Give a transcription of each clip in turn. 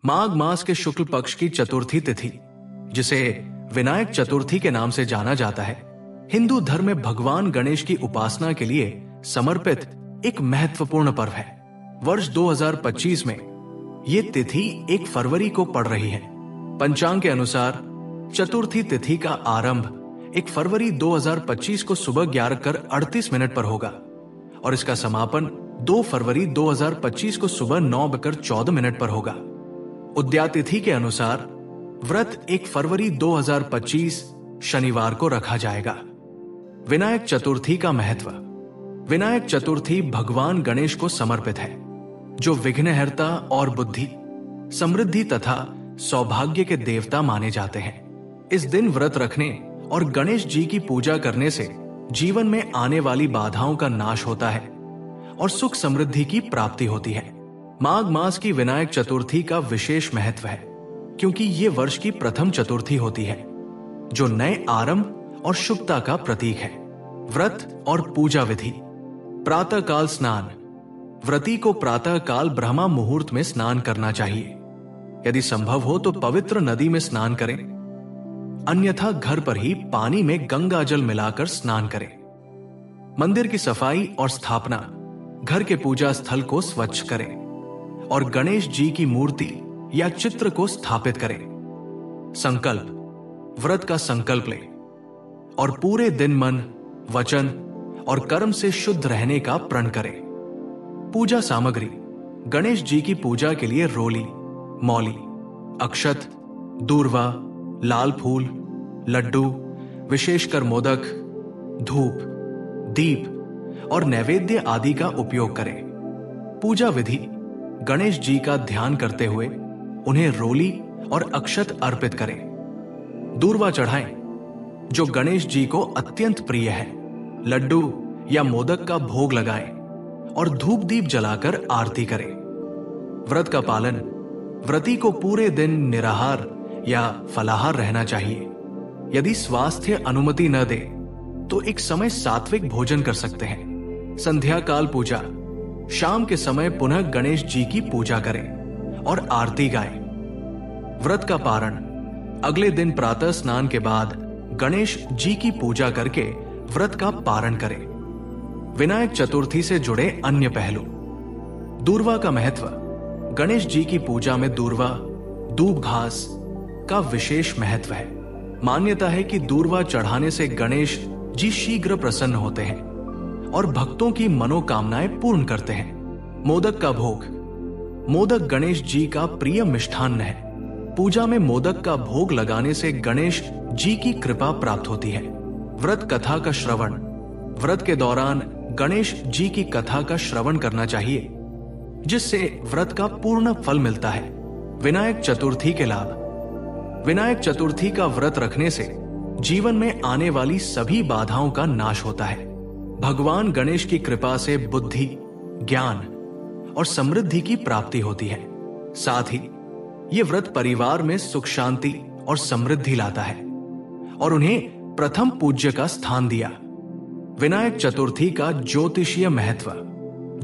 माघ मास के शुक्ल पक्ष की चतुर्थी तिथि, जिसे विनायक चतुर्थी के नाम से जाना जाता है, हिंदू धर्म में भगवान गणेश की उपासना के लिए समर्पित एक महत्वपूर्ण पर्व है। वर्ष 2025 में ये तिथि 1 फरवरी को पड़ रही है। पंचांग के अनुसार चतुर्थी तिथि का आरंभ 1 फरवरी 2025 को सुबह 11:38 पर होगा और इसका समापन 2 फरवरी 2025 को सुबह 9:14 पर होगा। उद्या तिथि के अनुसार व्रत 1 फरवरी 2025 शनिवार को रखा जाएगा। विनायक चतुर्थी का महत्व। विनायक चतुर्थी भगवान गणेश को समर्पित है, जो विघ्नहर्ता और बुद्धि, समृद्धि तथा सौभाग्य के देवता माने जाते हैं। इस दिन व्रत रखने और गणेश जी की पूजा करने से जीवन में आने वाली बाधाओं का नाश होता है और सुख समृद्धि की प्राप्ति होती है। माघ मास की विनायक चतुर्थी का विशेष महत्व है, क्योंकि ये वर्ष की प्रथम चतुर्थी होती है, जो नए आरंभ और शुभता का प्रतीक है। व्रत और पूजा विधि। प्रातः काल स्नान। व्रती को प्रातः काल ब्रह्मा मुहूर्त में स्नान करना चाहिए। यदि संभव हो तो पवित्र नदी में स्नान करें, अन्यथा घर पर ही पानी में गंगा जल मिलाकर स्नान करें। मंदिर की सफाई और स्थापना। घर के पूजा स्थल को स्वच्छ करें और गणेश जी की मूर्ति या चित्र को स्थापित करें। संकल्प। व्रत का संकल्प लें और पूरे दिन मन, वचन और कर्म से शुद्ध रहने का प्रण करें। पूजा सामग्री। गणेश जी की पूजा के लिए रोली, मौली, अक्षत, दूर्वा, लाल फूल, लड्डू, विशेषकर मोदक, धूप, दीप और नैवेद्य आदि का उपयोग करें। पूजा विधि। गणेश जी का ध्यान करते हुए उन्हें रोली और अक्षत अर्पित करें। दूर्वा चढ़ाएं, जो गणेश जी को अत्यंत प्रिय है। लड्डू या मोदक का भोग लगाएं और धूप दीप जलाकर आरती करें। व्रत का पालन। व्रती को पूरे दिन निराहार या फलाहार रहना चाहिए। यदि स्वास्थ्य अनुमति न दे तो एक समय सात्विक भोजन कर सकते हैं। संध्या काल पूजा। शाम के समय पुनः गणेश जी की पूजा करें और आरती गाएं। व्रत का पारण। अगले दिन प्रातः स्नान के बाद गणेश जी की पूजा करके व्रत का पारण करें। विनायक चतुर्थी से जुड़े अन्य पहलू। दूर्वा का महत्व। गणेश जी की पूजा में दूर्वा, दूब घास का विशेष महत्व है। मान्यता है कि दूर्वा चढ़ाने से गणेश जी शीघ्र प्रसन्न होते हैं और भक्तों की मनोकामनाएं पूर्ण करते हैं। मोदक का भोग। मोदक गणेश जी का प्रिय मिष्ठान्न है। पूजा में मोदक का भोग लगाने से गणेश जी की कृपा प्राप्त होती है। व्रत कथा का श्रवण। व्रत के दौरान गणेश जी की कथा का श्रवण करना चाहिए, जिससे व्रत का पूर्ण फल मिलता है। विनायक चतुर्थी के लाभ। विनायक चतुर्थी का व्रत रखने से जीवन में आने वाली सभी बाधाओं का नाश होता है। भगवान गणेश की कृपा से बुद्धि, ज्ञान और समृद्धि की प्राप्ति होती है। साथ ही यह व्रत परिवार में सुख शांति और समृद्धि लाता है और उन्हें प्रथम पूज्य का स्थान दिया। विनायक चतुर्थी का ज्योतिषीय महत्व।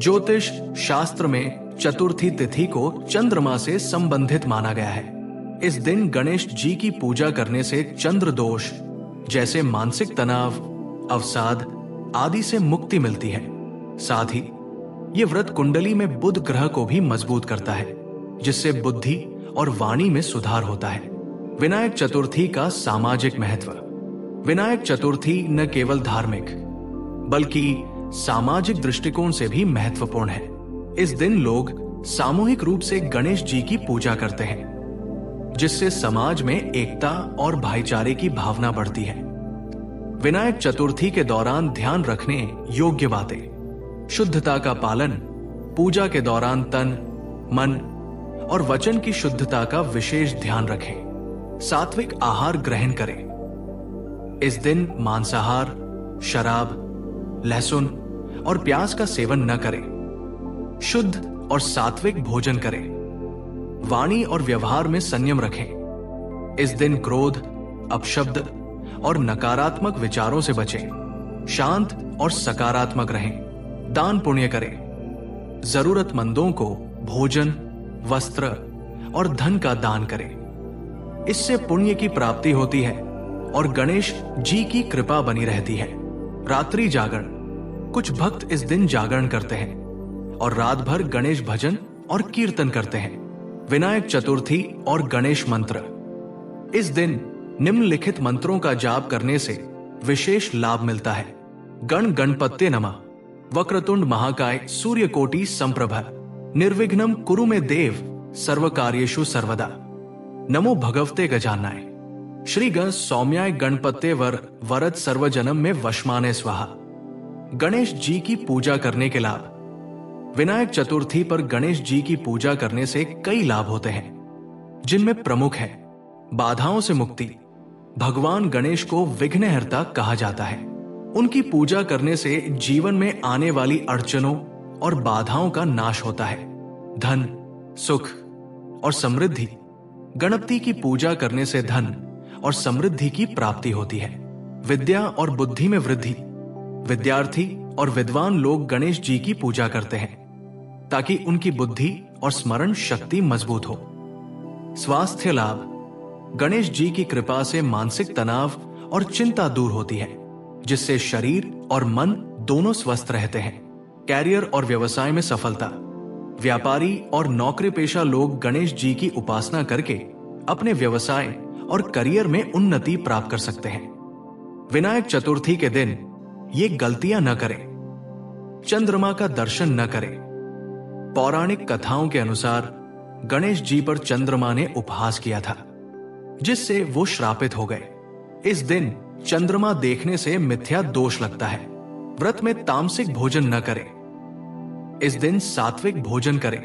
ज्योतिष शास्त्र में चतुर्थी तिथि को चंद्रमा से संबंधित माना गया है। इस दिन गणेश जी की पूजा करने से चंद्र दोष जैसे मानसिक तनाव, अवसाद आदि से मुक्ति मिलती है। साथ ही यह व्रत कुंडली में बुध ग्रह को भी मजबूत करता है, जिससे बुद्धि और वाणी में सुधार होता है। विनायक चतुर्थी का सामाजिक महत्व। विनायक चतुर्थी न केवल धार्मिक बल्कि सामाजिक दृष्टिकोण से भी महत्वपूर्ण है। इस दिन लोग सामूहिक रूप से गणेश जी की पूजा करते हैं, जिससे समाज में एकता और भाईचारे की भावना बढ़ती है। विनायक चतुर्थी के दौरान ध्यान रखने योग्य बातें। शुद्धता का पालन। पूजा के दौरान तन, मन और वचन की शुद्धता का विशेष ध्यान रखें। सात्विक आहार ग्रहण करें। इस दिन मांसाहार, शराब, लहसुन और प्याज का सेवन न करें। शुद्ध और सात्विक भोजन करें। वाणी और व्यवहार में संयम रखें। इस दिन क्रोध, अपशब्द और नकारात्मक विचारों से बचें। शांत और सकारात्मक रहें। दान पुण्य करें। जरूरतमंदों को भोजन, वस्त्र और धन का दान करें। इससे पुण्य की प्राप्ति होती है और गणेश जी की कृपा बनी रहती है। रात्रि जागरण। कुछ भक्त इस दिन जागरण करते हैं और रात भर गणेश भजन और कीर्तन करते हैं। विनायक चतुर्थी और गणेश मंत्र। इस दिन निम्नलिखित मंत्रों का जाप करने से विशेष लाभ मिलता है। गण गणपत्ये नमः। वक्रतुंड महाकाय सूर्यकोटि संप्रभ। निर्विघ्नं कुरु मे देव सर्वकार्येषु सर्वदा। नमो भगवते गजाननाय। श्री गण सौम्याय गणपत्ये वरद सर्वजनम में वशमाने स्वाहा। गणेश जी की पूजा करने के लाभ। विनायक चतुर्थी पर गणेश जी की पूजा करने से कई लाभ होते हैं, जिनमें प्रमुख है बाधाओं से मुक्ति। भगवान गणेश को विघ्नहर्ता कहा जाता है। उनकी पूजा करने से जीवन में आने वाली अड़चनों और बाधाओं का नाश होता है। धन, सुख और समृद्धि। गणपति की पूजा करने से धन और समृद्धि की प्राप्ति होती है। विद्या और बुद्धि में वृद्धि। विद्यार्थी और विद्वान लोग गणेश जी की पूजा करते हैं ताकि उनकी बुद्धि और स्मरण शक्ति मजबूत हो। स्वास्थ्य लाभ। गणेश जी की कृपा से मानसिक तनाव और चिंता दूर होती है, जिससे शरीर और मन दोनों स्वस्थ रहते हैं। कैरियर और व्यवसाय में सफलता। व्यापारी और नौकरी पेशा लोग गणेश जी की उपासना करके अपने व्यवसाय और करियर में उन्नति प्राप्त कर सकते हैं। विनायक चतुर्थी के दिन ये गलतियां न करें। चंद्रमा का दर्शन न करें। पौराणिक कथाओं के अनुसार गणेश जी पर चंद्रमा ने उपहास किया था, जिससे वो श्रापित हो गए। इस दिन चंद्रमा देखने से मिथ्या दोष लगता है। व्रत में तामसिक भोजन न करें। इस दिन सात्विक भोजन करें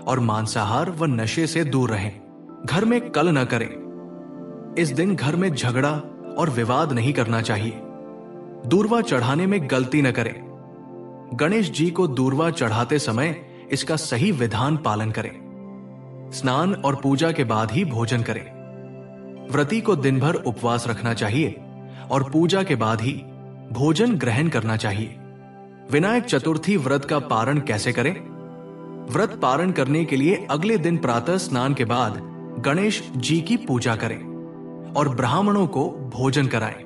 और मांसाहार व नशे से दूर रहें। घर में कल न करें। इस दिन घर में झगड़ा और विवाद नहीं करना चाहिए। दूर्वा चढ़ाने में गलती न करें। गणेश जी को दूर्वा चढ़ाते समय इसका सही विधान पालन करें। स्नान और पूजा के बाद ही भोजन करें। व्रती को दिन भर उपवास रखना चाहिए और पूजा के बाद ही भोजन ग्रहण करना चाहिए। विनायक चतुर्थी व्रत का पारण कैसे करें? व्रत पारण करने के लिए अगले दिन प्रातः स्नान के बाद गणेश जी की पूजा करें और ब्राह्मणों को भोजन कराएं।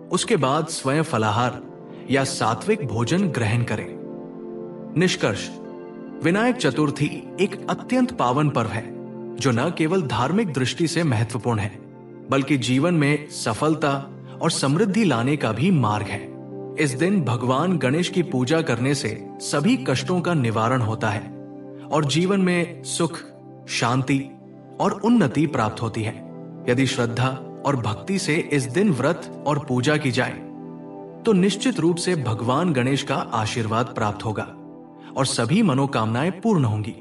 उसके बाद स्वयं फलाहार या सात्विक भोजन ग्रहण करें। निष्कर्ष। विनायक चतुर्थी एक अत्यंत पावन पर्व है जो न केवल धार्मिक दृष्टि से महत्वपूर्ण है, बल्कि जीवन में सफलता और समृद्धि लाने का भी मार्ग है। इस दिन भगवान गणेश की पूजा करने से सभी कष्टों का निवारण होता है और जीवन में सुख, शांति और उन्नति प्राप्त होती है। यदि श्रद्धा और भक्ति से इस दिन व्रत और पूजा की जाए तो निश्चित रूप से भगवान गणेश का आशीर्वाद प्राप्त होगा और सभी मनोकामनाएं पूर्ण होंगी।